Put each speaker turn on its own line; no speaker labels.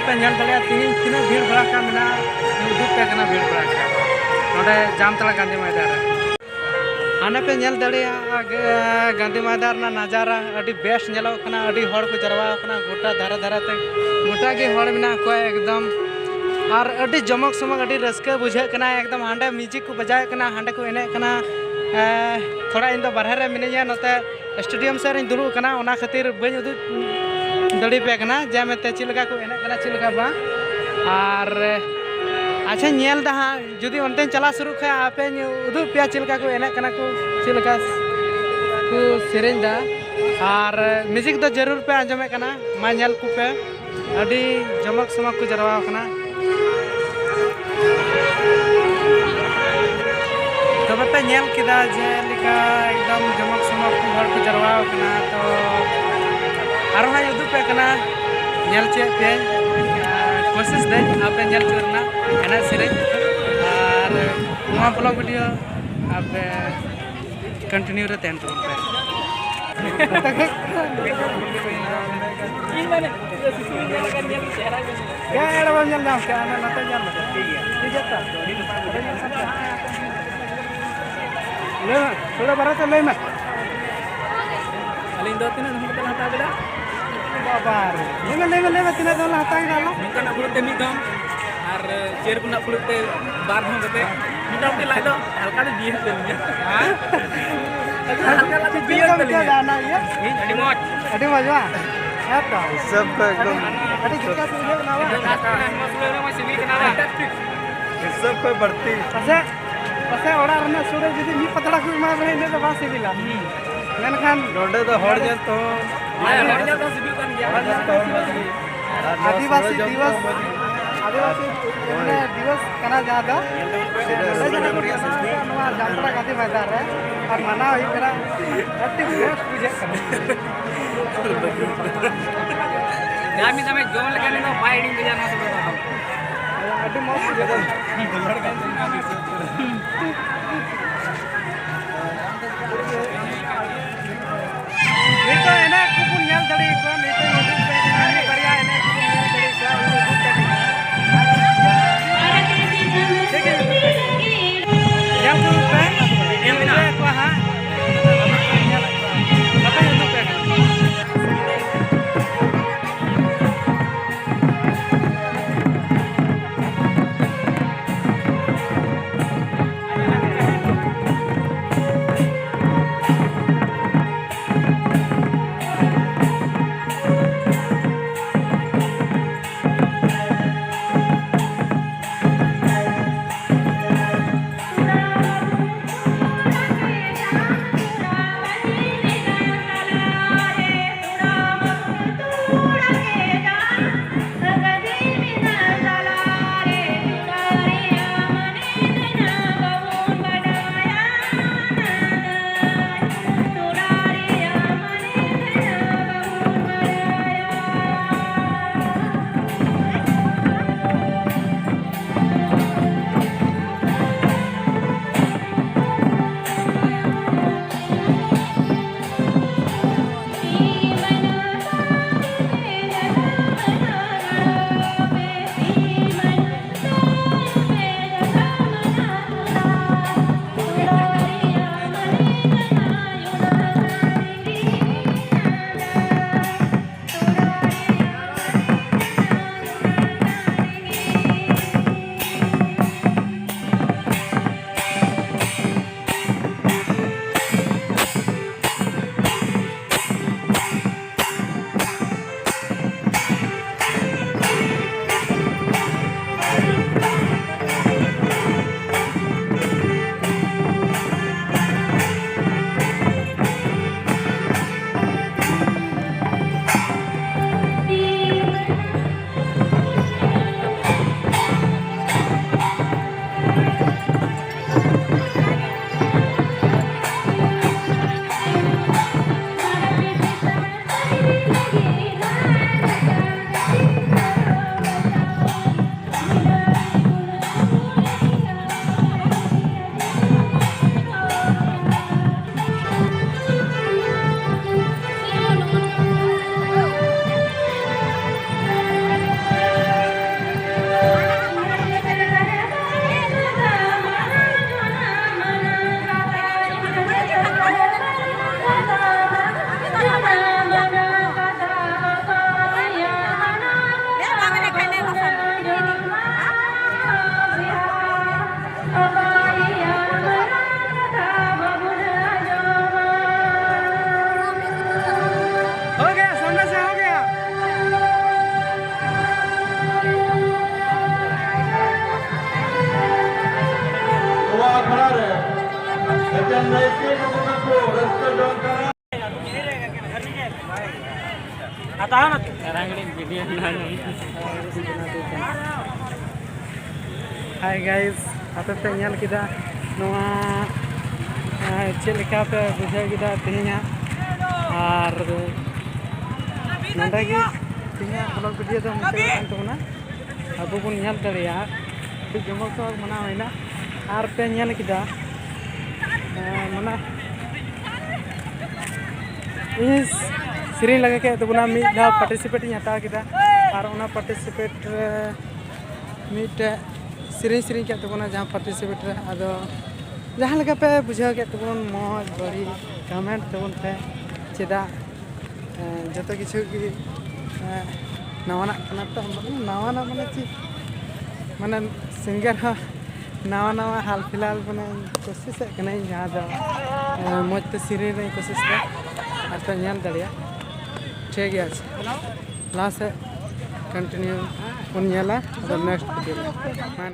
पे नेल दलिया तीन भीड़ भड़का मेना उदुग पे कना भीड़ भड़का नोडे जामतला गांधी मैदान हाने पे नेल दलिया गांधी मैदान ना नजारा अभी बेस्ट नेलो कना अभी हड़ को जरवा कना गोटा धारा धारा ते गोटा के हड़ मेना को एकदम और अभी जमक समक अभी रस्का बुझे कना एकदम हांडे म्यूजिक को बजाए कना हांडे को एने कना थोड़ा इन बारह रे मिनिया नते स्टेडियम से रिन दुलु कना ओना खातिर बኝ उदु दड़ी पे कना जे मेते चिलका को एने कना चिलका बा और अच्छा नेल दा जुदी ओनते चला शुरू खा आपे उदु पे चिलका को एने कना को चिलका को सेरेन दा और म्यूजिक दो जरूर पे आंजमे कना मा नेल को पे अडी जमक समक को जरवा कना तब पे नेल किदा जे लिका एकदम जमक समक को हर को जरवा कना तो आरो हाय उदु पे कना नेल चे पे कोशिश दे आपे नेल करना एना सिरे और नवा ब्लॉग वीडियो आपे कंटिन्यू रे तेन तो पे इन माने सिसु नेल का नेल चेहरा क्या एड़ा बन जाम क्या ना नता जाम ठीक है ले थोड़ा बारा तो ले मैं अलिंग दो तीन हम तो हटा बेला बाबा ले मैं तीन दो हटा के डालो निका ना पुरुते मी दम और चेर पुना पुरुते बार हम कते मिटा के लाई दो हल्का दे दिए ते हां हल्का ला दिए ते जाना ये अडी मौज वा तो सब को एकदम अडी चिका से ले बनावा मसले रे मैं सिविल कना सब को बढ़ती पसे ओड़ा रना सुरे जदी मी पतड़ा को मार रहे ने तो बा सिविला मेनखान डोडे तो हड़ जे तो हड़ जे तो सिविल कन गया आदिवासी दिवस कना जादा नवा जामतला गांधी मैदान रे और मना होई करा अति बेस्ट बुझे नामी समय जोन लगाने ना फाइटिंग के जाना सब अति मस्त जगह itu enak kupun nyal dari gua itu mobil ini karya enak kupun nyal dari gua yang kupun yang mana gua ha apa yang tu pe hi guys आपे पे ñal kida noa चेक लेका पे बुझाव kida तेहिया और नंदा के तेहिया blog video दो मुझे कान तोना अब बन ñal दरिया अभी जमक तो मना होइना और पे ñal kida मना इस सीरीज लगे के तो बुना मिड दा पार्टिसिपेट हटा किदा और उना पार्टिसिपेट मिड सीरीज के तो बुना जहां पार्टिसिपेट अदो जहां लगा पे बुझा के तो बुन मौज बड़ी कमेंट तो बुन पे चेदा जतो किछु की नवाना कना तो नवाना माने ची माने सिंगर नवा हाल फिलहाल माने कोशिश कना जहां दो मौज तो सीरीज रे कोशिश कर आता ñal दड़िया ठीक है लास्ट कंटिन्यू उन ñala नेक्स्ट वीडियो